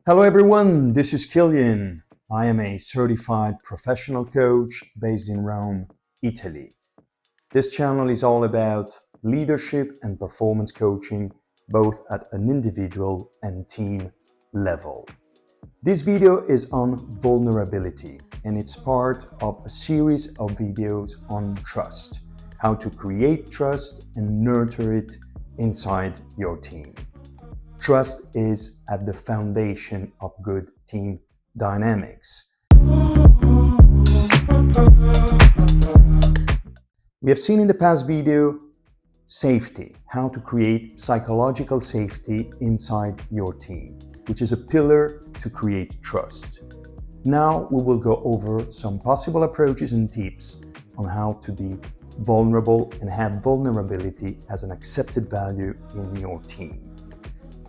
Hello everyone, this is Kilian. I am a certified professional coach based in Rome, Italy. This channel is all about leadership and performance coaching, both at an individual and team level. This video is on vulnerability, and it's part of a series of videos on trust, how to create trust and nurture it inside your team. Trust is at the foundation of good team dynamics. We have seen in the past video safety, how to create psychological safety inside your team, which is a pillar to create trust. Now we will go over some possible approaches and tips on how to be vulnerable and have vulnerability as an accepted value in your team.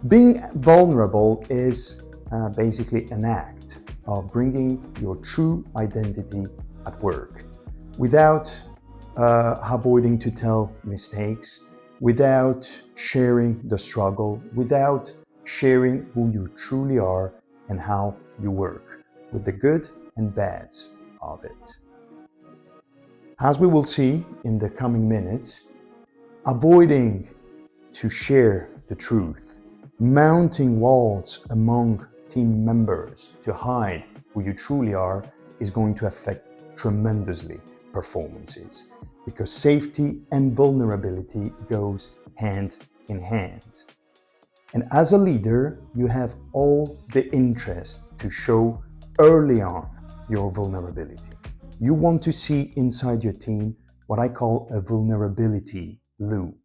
Being vulnerable is basically an act of bringing your true identity at work without avoiding to tell mistakes, without sharing the struggle, without sharing who you truly are and how you work, with the good and bads of it. As we will see in the coming minutes, avoiding to share the truth, mounting walls among team members to hide who you truly are is going to affect tremendously performances, because safety and vulnerability goes hand in hand. And as a leader, you have all the interest to show early on your vulnerability. You want to see inside your team what I call a vulnerability loop.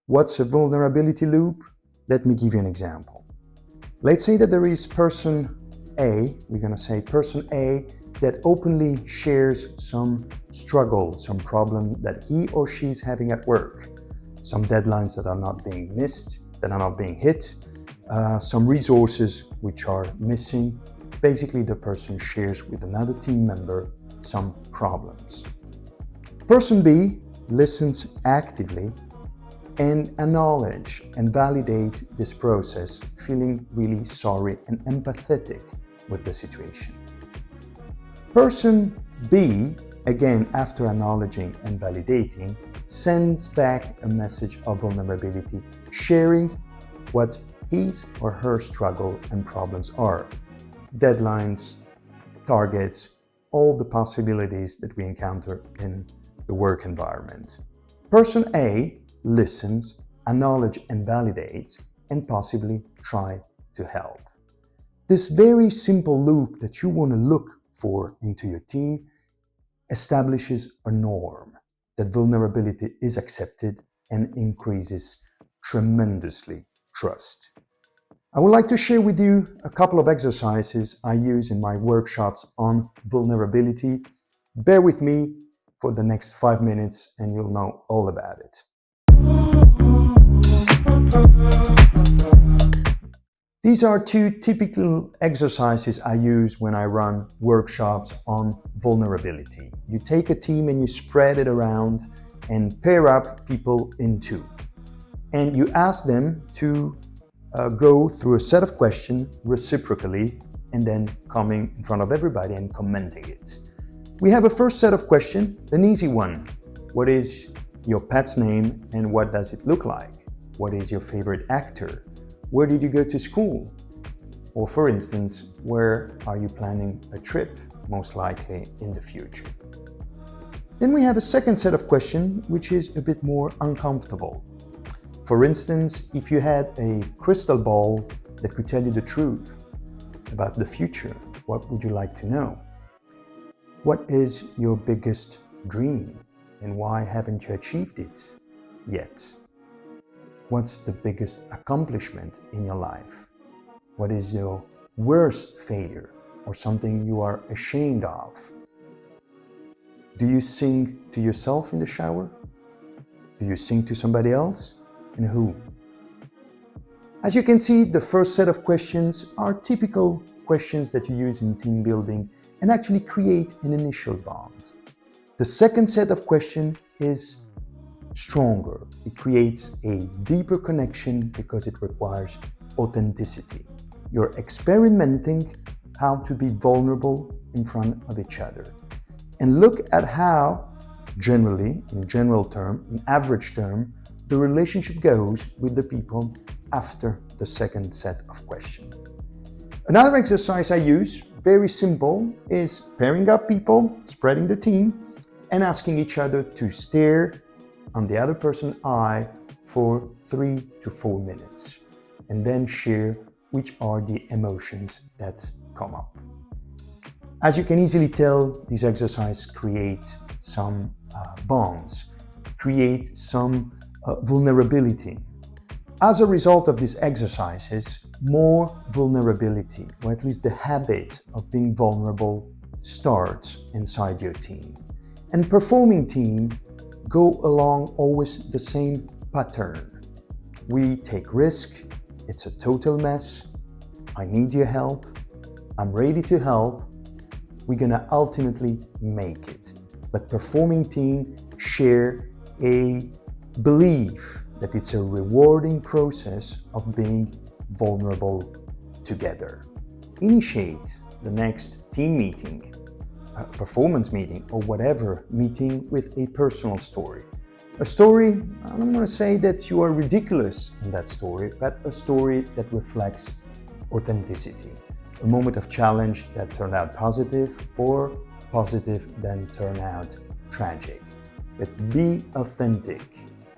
What's a vulnerability loop? Let me give you an example. Let's say that there is person A, we're going to say person A, that openly shares some struggle, some problem that he or she is having at work, some deadlines that are not being missed, that are not being hit, some resources which are missing. Basically, the person shares with another team member some problems. Person B listens actively and acknowledge and validate this process, feeling really sorry and empathetic with the situation. Person B, again, after acknowledging and validating, sends back a message of vulnerability, sharing what his or her struggle and problems are. Deadlines, targets, all the possibilities that we encounter in the work environment. Person A listens, acknowledges and validates, and possibly try to help. This very simple loop that you want to look for into your team establishes a norm that vulnerability is accepted and increases tremendously trust. I would like to share with you a couple of exercises I use in my workshops on vulnerability. Bear with me for the next 5 minutes and you'll know all about it. These are two typical exercises I use when I run workshops on vulnerability. You take a team and you spread it around and pair up people in two. And you ask them to go through a set of questions reciprocally and then coming in front of everybody and commenting it. We have a first set of questions, an easy one. What is your pet's name and what does it look like? What is your favorite actor? Where did you go to school? Or for instance, where are you planning a trip, most likely in the future? Then we have a second set of questions, which is a bit more uncomfortable. For instance, if you had a crystal ball that could tell you the truth about the future, what would you like to know? What is your biggest dream and why haven't you achieved it yet? What's the biggest accomplishment in your life? What is your worst failure or something you are ashamed of? Do you sing to yourself in the shower? Do you sing to somebody else? And who? As you can see, the first set of questions are typical questions that you use in team building and actually create an initial bond. The second set of questions is stronger. It creates a deeper connection because it requires authenticity. You're experimenting how to be vulnerable in front of each other. And look at how, generally, in general term, in average term, the relationship goes with the people after the second set of questions. Another exercise I use, very simple, is pairing up people, spreading the team, and asking each other to stare on the other person's eye for 3 to 4 minutes, and then share which are the emotions that come up. As you can easily tell, these exercises create some bonds, create some vulnerability. As a result of these exercises, more vulnerability, or at least the habit of being vulnerable, starts inside your team. And performing team go along always the same pattern. We take risk, it's a total mess, I need your help, I'm ready to help, we're gonna ultimately make it. But performing team share a belief that it's a rewarding process of being vulnerable together. Initiate the next team meeting, a performance meeting, or whatever meeting with a personal story. A story, I'm not going to say that you are ridiculous in that story, but a story that reflects authenticity. A moment of challenge that turned out positive, or positive then turned out tragic. But be authentic,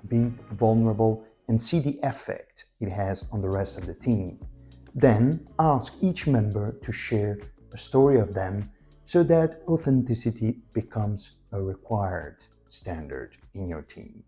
be vulnerable, and see the effect it has on the rest of the team. Then ask each member to share a story of them so that authenticity becomes a required standard in your team.